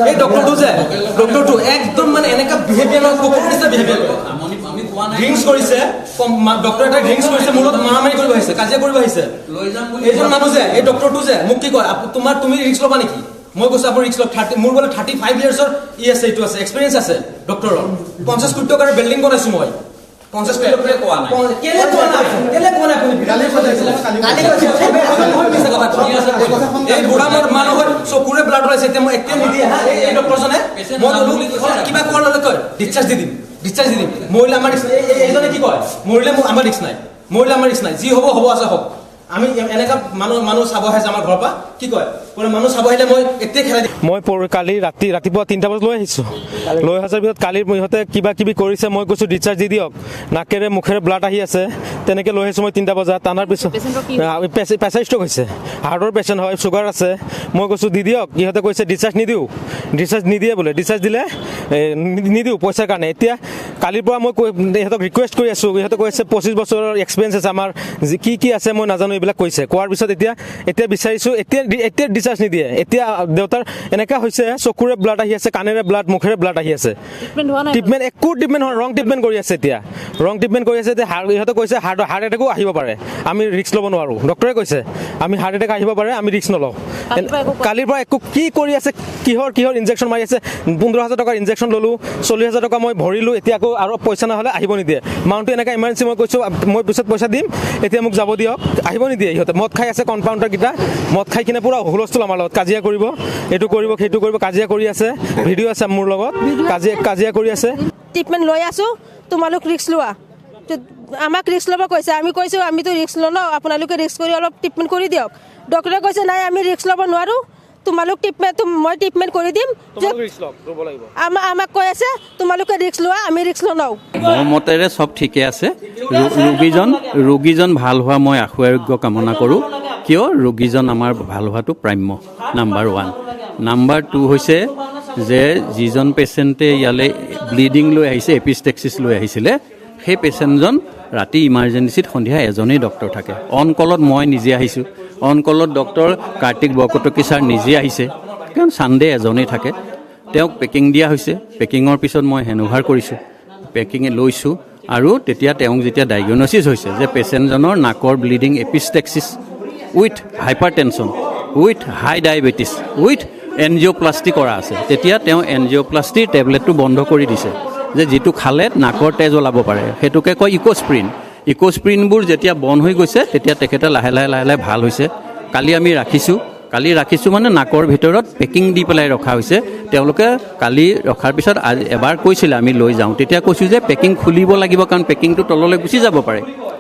এই ডক্টৰটো যে ডক্টৰটো একদম মানে এনেকা বিহেভিয়াৰ কুকুৰ নিচিনা বিহেভিয়াৰ ড্ৰিংকছ কৰিছে ডক্টৰ এটা ড্ৰিংকছ কৰিছে মোৰ লগত মাৰামাৰি কৰিব আহিছে কাজিয়া কৰিব আহিছে এইজন মানুহ যে এই ডক্টৰটো যে মোক কি কয় তুমি ৰিস্ক ল'বা নেকি মই কৈছো আপুনি ৰিস্ক লওক মোৰ বোলে 35 ইয়াৰ্ছৰ আছে এইটো আছে এক্সপিৰিয়েঞ্চ আছে ডক্টৰৰ 50 কোটি টকাৰ বিল্ডিং বনাইছো মই 50 কোটি টকাৰ কোৱা নাই কেলে কোৱা নাই আপুনি কালি এই বুঢ়া মানুহৰ চকুৰে ব্লাড ওলাইছে এতিয়া মই এতিয়া নিদিয়ে এই ডক্টৰজনে মই কিবা কোৱাৰ লগে কয় ডিসচাৰ্জ দি দিম মৰিলে আমাৰ এইজনে কি কয় মৰিলে আমাৰ ৰিস্ক নাই যি হ'ব আছে হওক আমি এনেকা মানুহ চাব আহিছে আমাৰ ঘৰৰ পৰা কি কয় মানুহ চাব আহিলে মই এতিয়া খেলাই দিম মই কালি ৰাতিপুৱা 3টা বজাত লৈ আহিছোঁ লৈ অহাৰ পিছত কালিৰ ইহঁতে কিবা কিবি কৰিছে মই কৈছোঁ ডিসচাৰ্জ দি দিয়ক নাকেৰে মুখেৰে ব্লাড আহি আছে তেনেকৈ লৈ আহিছোঁ মই 3টা বজাত আনাৰ পিছত প্ৰেছাৰ ষ্ট্ৰক হৈছে হাৰ্টৰ পেচেণ্ট হয় চুগাৰ আছে মই কৈছোঁ দি দিয়ক ইহঁতে কৈছে ডিসচাৰ্জ নিদিয়ে বোলে ডিসচাৰ্জ দিলে নিদিওঁ পইচাৰ কাৰণে এতিয়া কালিৰ পৰা মই ইহঁতক ৰিকুৱেষ্ট কৰি আছোঁ ইহঁতে কৈছে 25 বছৰৰ এক্সপিৰিয়েঞ্চ আছে আমাৰ কি আছে মই নাজানো এইবিলাক কৈছে কোৱাৰ পিছত এতিয়া বিচাৰিছোঁ এতিয়া ডিসচাৰ্জ নিদিয়ে এতিয়া দেউতাৰ এনেকা হৈছে চকুৰে ব্লাড আহি আছে কাণেৰে ব্লাড মুখেৰে ব্লাড আহি আছে ট্ৰিটমেণ্ট একো ট্ৰিটমেণ্ট ৰং ট্ৰিটমেণ্ট কৰি আছে এতিয়া ইহঁতে কৈছে হাৰ্ট এটেকো আহিব পাৰে আমি ৰিস্ক ল'ব নোৱাৰোঁ ডক্টৰে কৈছে আমি হাৰ্ট এটেক আহিব পাৰে আমি ৰিস্ক নলওঁ কালিৰ পৰা একো কি কৰি আছে কিহৰ ইনজেকশ্যন মাৰি আছে 15,000 টকাৰ ইনজেকশ্যন ল'লোঁ 40,000 টকা মই ভৰিলোঁ এতিয়া আকৌ আৰু পইচা নহ'লে আহিব নিদিয়ে মানুহটো এনেকৈ ইমাৰ্জেঞ্চি মই কৈছোঁ মই পিছত পইচা দিম এতিয়া মোক যাব দিয়ক আহিব নিদিয়ে ইহঁতে মদ খাই আছে কম্পাউণ্ডাৰকেইটা মদ খাই কিনে পুৰা হুলস্থুল আমাৰ লগত কাজিয়া কৰিব এইটো কৰিব সেইটো কৰিব কাজিয়া কৰি আছে ভিডিঅ' আছে মোৰ লগত কাজিয়া কৰি আছে ট্ৰিটমেণ্ট লৈ আছোঁ তোমালোক ৰিস্ক লোৱা আমাক ৰিস্ক ল'ব কৈছে আমি কৈছোঁ আমিতো ৰিস্ক নলওঁ আপোনালোকে ৰিস্ক কৰি অলপ ট্ৰিটমেণ্ট কৰি দিয়ক ডক্টৰে কৈছে নাই আমি ৰিস্ক ল'ব নোৱাৰোঁ তোমালোক মই ট্ৰিটমেণ্ট কৰি দিম আমাক কৈ আছে তোমালোকে ৰিস্ক লোৱা আমি ৰিস্ক নলওঁ মোৰ মতেৰে চব ঠিকে আছে ৰোগীজন ভাল হোৱা মই আশু আৰোগ্য কামনা কৰোঁ কিয় ৰোগীজন আমাৰ ভাল হোৱাটো প্ৰাম্য নাম্বাৰ 1 নাম্বাৰ 2 হৈছে যে যিজন পেচেণ্টে ইয়ালৈ ব্লিডিং লৈ আহিছে এপিষ্টেক্সিছ লৈ আহিছিলে সেই পেচেণ্টজন ৰাতি ইমাৰ্জেঞ্চিত সন্ধিয়া এজনেই ডক্টৰ থাকে অন কলত মই নিজে আহিছোঁ অন কলত ডক্টৰ কাৰ্তিক বৰকটকী ছাৰ নিজে আহিছে কাৰণ ছানডে এজনেই থাকে তেওঁক পেকিং দিয়া হৈছে পেকিঙৰ পিছত মই হেণ্ডঅভাৰ কৰিছোঁ পেকিং লৈছোঁ আৰু তেতিয়া তেওঁক যেতিয়া ডায়েগনচিছ হৈছে যে পেচেণ্টজনৰ নাকৰ bleeding epistaxis with hypertension with high diabetes with angioplasty কৰা আছে তেতিয়া তেওঁ এনজিঅ'প্লাষ্টিৰ টেবলেটটো বন্ধ কৰি দিছে যে যিটো খালে নাকৰ তেজ ওলাব পাৰে সেইটোকে কয় ইক'স্প্ৰিনবোৰ যেতিয়া বন্ধ হৈ গৈছে তেতিয়া তেখেতে লাহে লাহে ভাল হৈছে কালি আমি ৰাখিছোঁ মানে নাকৰ ভিতৰত পেকিং দি পেলাই ৰখা হৈছে তেওঁলোকে কালি ৰখাৰ পিছত এবাৰ কৈছিলে আমি লৈ যাওঁ তেতিয়া কৈছোঁ যে পেকিং খুলিব লাগিব কাৰণ পেকিংটো তললৈ গুচি যাব পাৰে